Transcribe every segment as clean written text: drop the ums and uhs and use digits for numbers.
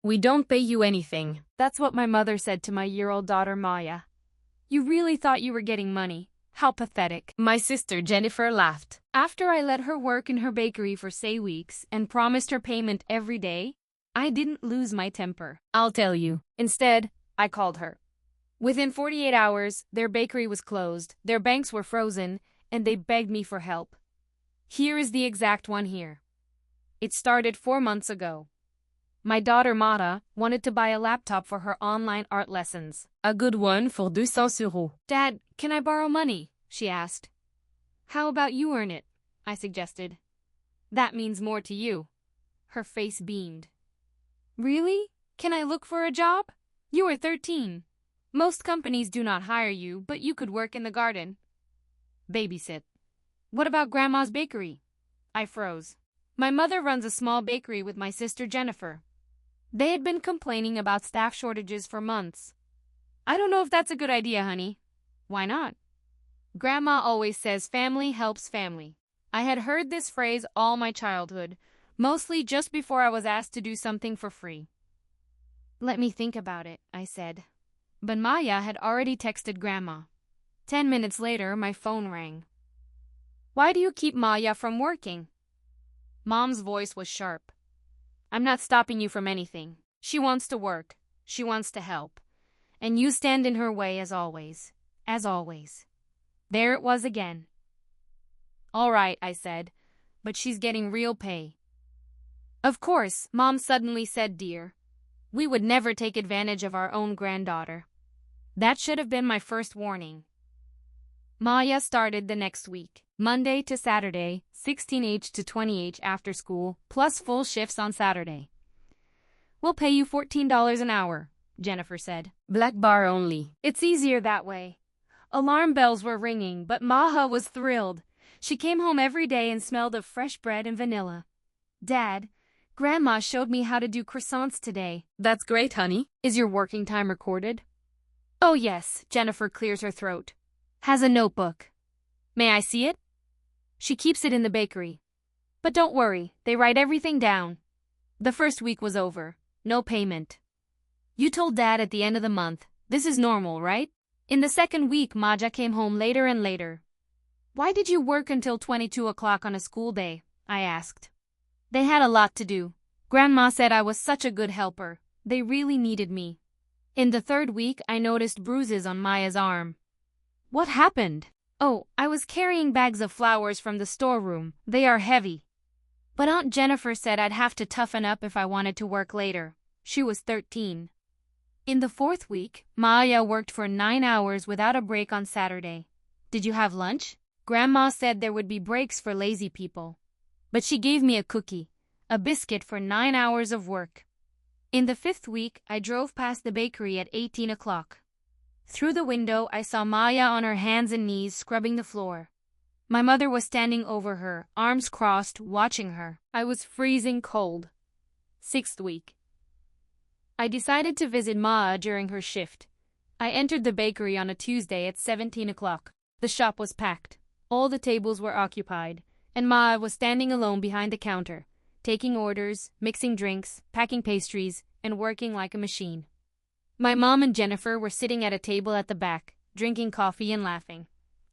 We don't pay you anything. That's what my mother said to my year-old daughter Maya. You really thought you were getting money. How pathetic. My sister Jennifer laughed. After I let her work in her bakery for 6 weeks and promised her payment every day, I didn't lose my temper. I'll tell you. Instead, I called her. Within 48 hours, their bakery was closed, their banks were frozen, and they begged me for help. Here is the exact one here. It started 4 months ago. My daughter Mata wanted to buy a laptop for her online art lessons. A good one for 200 euros. Dad, can I borrow money? She asked. How about you earn it? I suggested. That means more to you. Her face beamed. Really? Can I look for a job? You are 13. Most companies do not hire you, but you could work in the garden. Babysit. What about Grandma's bakery? I froze. My mother runs a small bakery with my sister Jennifer. They had been complaining about staff shortages for months. I don't know if that's a good idea, honey. Why not? Grandma always says family helps family. I had heard this phrase all my childhood, mostly just before I was asked to do something for free. Let me think about it, I said. But Maya had already texted Grandma. 10 minutes later, my phone rang. Why do you keep Maya from working? Mom's voice was sharp. I'm not stopping you from anything. She wants to work. She wants to help. And you stand in her way as always. As always. There it was again. All right, I said, but she's getting real pay. Of course, Mom suddenly said, dear. We would never take advantage of our own granddaughter. That should have been my first warning. Maya started the next week, Monday to Saturday, 16H to 20H after school, plus full shifts on Saturday. We'll pay you $14 an hour, Jennifer said. Black bar only. It's easier that way. Alarm bells were ringing, but Maha was thrilled. She came home every day and smelled of fresh bread and vanilla. Dad, Grandma showed me how to do croissants today. That's great, honey. Is your working time recorded? Oh yes, Jennifer clears her throat. Has a notebook. May I see it? She keeps it in the bakery. But don't worry, they write everything down. The first week was over. No payment. You told Dad at the end of the month. This is normal, right? In the second week, Maja came home later and later. Why did you work until 22 o'clock on a school day? I asked. They had a lot to do. Grandma said I was such a good helper. They really needed me. In the third week, I noticed bruises on Maya's arm. What happened? Oh, I was carrying bags of flowers from the storeroom. They are heavy. But Aunt Jennifer said I'd have to toughen up if I wanted to work later. She was 13. In the fourth week, Maya worked for 9 hours without a break on Saturday. Did you have lunch? Grandma said there would be breaks for lazy people. But she gave me a cookie, a biscuit for 9 hours of work. In the fifth week, I drove past the bakery at 18 o'clock. Through the window, I saw Maya on her hands and knees scrubbing the floor. My mother was standing over her, arms crossed, watching her. I was freezing cold. Sixth week. I decided to visit Maya during her shift. I entered the bakery on a Tuesday at 17 o'clock. The shop was packed. All the tables were occupied, and Maya was standing alone behind the counter, taking orders, mixing drinks, packing pastries, and working like a machine. My mom and Jennifer were sitting at a table at the back, drinking coffee and laughing.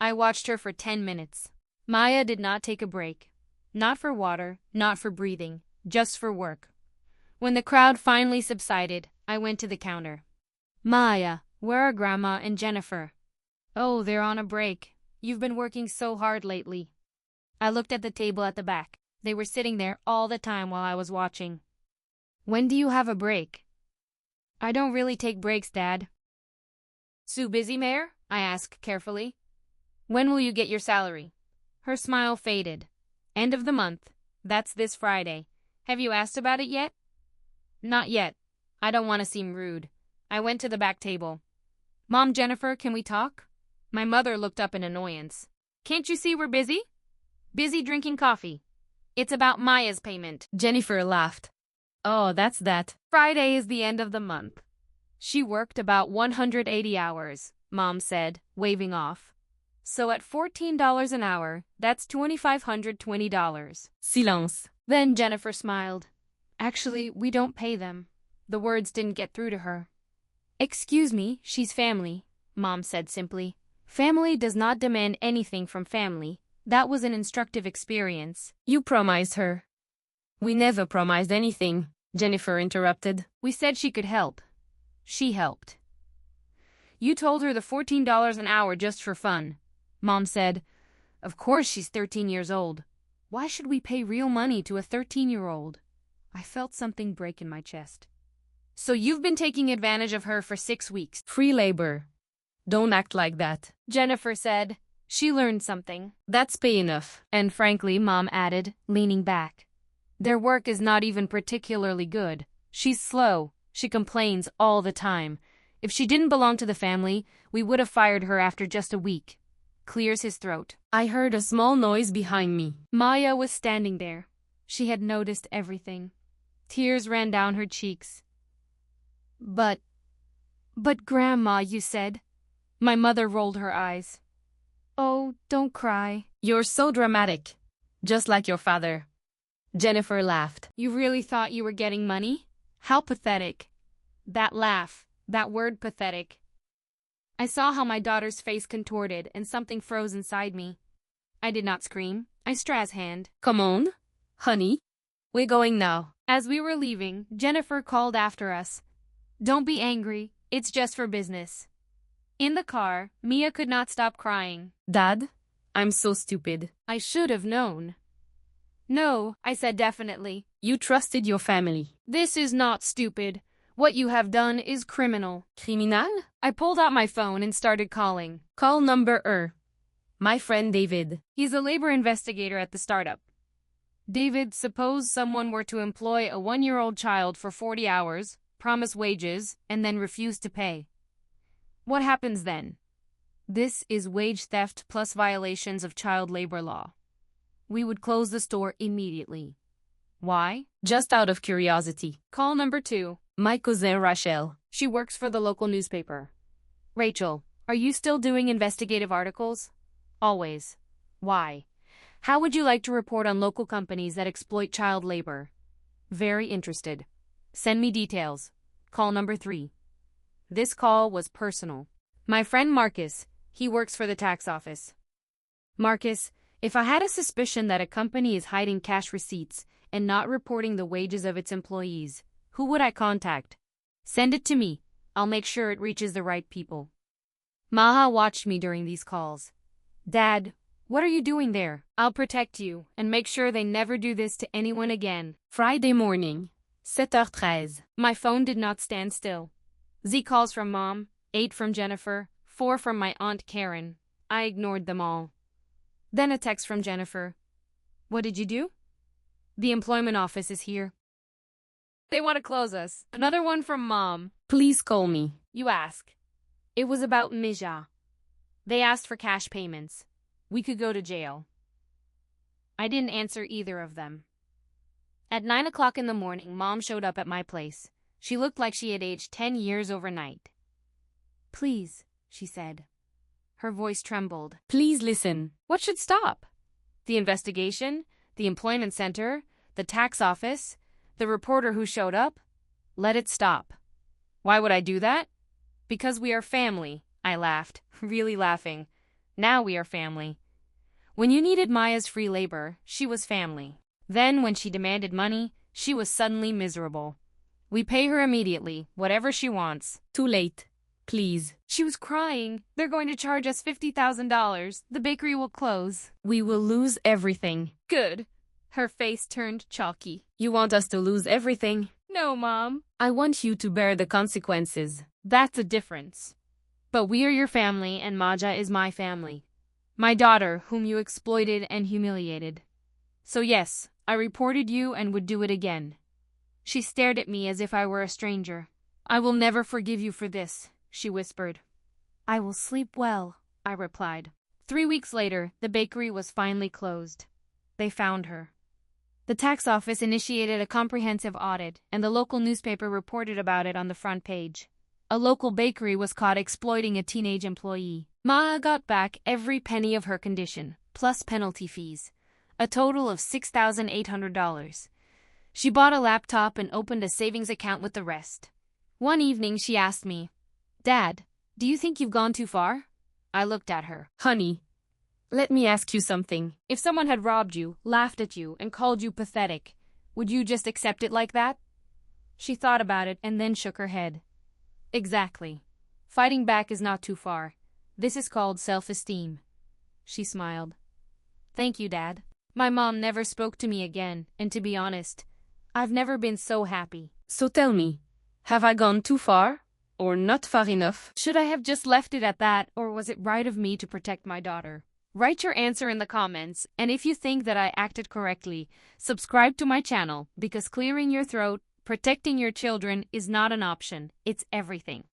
I watched her for 10 minutes. Maya did not take a break. Not for water, not for breathing, just for work. When the crowd finally subsided, I went to the counter. Maya, where are Grandma and Jennifer? Oh, they're on a break. You've been working so hard lately. I looked at the table at the back. They were sitting there all the time while I was watching. When do you have a break? I don't really take breaks, Dad. Sue busy, Mayor? I asked carefully. When will you get your salary? Her smile faded. End of the month. That's this Friday. Have you asked about it yet? Not yet. I don't want to seem rude. I went to the back table. Mom, Jennifer, can we talk? My mother looked up in annoyance. Can't you see we're busy? Busy drinking coffee. It's about Maya's payment. Jennifer laughed. Oh, that's that. Friday is the end of the month. She worked about 180 hours, Mom said, waving off. So at $14 an hour, that's $2,520. Silence. Then Jennifer smiled. Actually, we don't pay them. The words didn't get through to her. Excuse me, she's family, Mom said simply. Family does not demand anything from family. That was an instructive experience. You promised her. We never promised anything, Jennifer interrupted. We said she could help. She helped. You told her the $14 an hour just for fun, Mom said. Of course she's 13 years old. Why should we pay real money to a 13-year-old? I felt something break in my chest. So you've been taking advantage of her for 6 weeks. Free labor. Don't act like that, Jennifer said. She learned something. That's pay enough. And frankly, Mom added, leaning back. Their work is not even particularly good. She's slow. She complains all the time. If she didn't belong to the family, we would have fired her after just a week. Clears his throat. I heard a small noise behind me. Maya was standing there. She had noticed everything. Tears ran down her cheeks. But Grandma, you said. My mother rolled her eyes. Oh, don't cry. You're so dramatic. Just like your father. Jennifer laughed. You really thought you were getting money? How pathetic. That laugh, that word pathetic. I saw how my daughter's face contorted and something froze inside me. I did not scream. I Stra's hand. Come on, honey. We're going now. As we were leaving, Jennifer called after us. Don't be angry. It's just for business. In the car, Mia could not stop crying. Dad, I'm so stupid. I should have known. No, I said definitely. You trusted your family. This is not stupid. What you have done is criminal. Criminal? I pulled out my phone and started calling. Call number my friend David. He's a labor investigator at the startup. David, suppose someone were to employ a 1-year-old child for 40 hours, promise wages, and then refuse to pay. What happens then? This is wage theft plus violations of child labor law. We would close the store immediately. Why? Just out of curiosity. Call number 2. My cousin Rachel. She works for the local newspaper. Rachel, are you still doing investigative articles? Always. Why? How would you like to report on local companies that exploit child labor? Very interested. Send me details. Call number 3. This call was personal. My friend Marcus, he works for the tax office. Marcus, if I had a suspicion that a company is hiding cash receipts and not reporting the wages of its employees, who would I contact? Send it to me. I'll make sure it reaches the right people. Maha watched me during these calls. Dad, what are you doing there? I'll protect you and make sure they never do this to anyone again. Friday morning, 7h13. My phone did not stand still. Z calls from Mom, 8 from Jennifer, 4 from my Aunt Karen. I ignored them all. Then a text from Jennifer. What did you do? The employment office is here. They want to close us. Another one from Mom. Please call me. You ask. It was about Mija. They asked for cash payments. We could go to jail. I didn't answer either of them. At 9 o'clock in the morning, Mom showed up at my place. She looked like she had aged 10 years overnight. Please, she said. Her voice trembled. Please listen. What should stop? The investigation? The employment center? The tax office? The reporter who showed up? Let it stop. Why would I do that? Because we are family, I laughed, really laughing. Now we are family. When you needed Maya's free labor, she was family. Then, when she demanded money, she was suddenly miserable. We pay her immediately, whatever she wants. Too late. Please. She was crying. They're going to charge us $50,000. The bakery will close. We will lose everything. Good. Her face turned chalky. You want us to lose everything? No, Mom. I want you to bear the consequences. That's a difference. But we are your family, and Maja is my family. My daughter, whom you exploited and humiliated. So yes, I reported you and would do it again. She stared at me as if I were a stranger. I will never forgive you for this, she whispered. I will sleep well, I replied. 3 weeks later, the bakery was finally closed. They found her. The tax office initiated a comprehensive audit, and the local newspaper reported about it on the front page. A local bakery was caught exploiting a teenage employee. Maa got back every penny of her condition, plus penalty fees. A total of $6,800. She bought a laptop and opened a savings account with the rest. One evening she asked me, "Dad, do you think you've gone too far?" I looked at her. Honey, let me ask you something. If someone had robbed you, laughed at you, and called you pathetic, would you just accept it like that? She thought about it and then shook her head. Exactly. Fighting back is not too far. This is called self-esteem. She smiled. Thank you, Dad. My mom never spoke to me again, and to be honest, I've never been so happy. So tell me, have I gone too far? Or not far enough? Should I have just left it at that, or was it right of me to protect my daughter? Write your answer in the comments, and if you think that I acted correctly, subscribe to my channel, because clearing your throat, protecting your children is not an option, it's everything.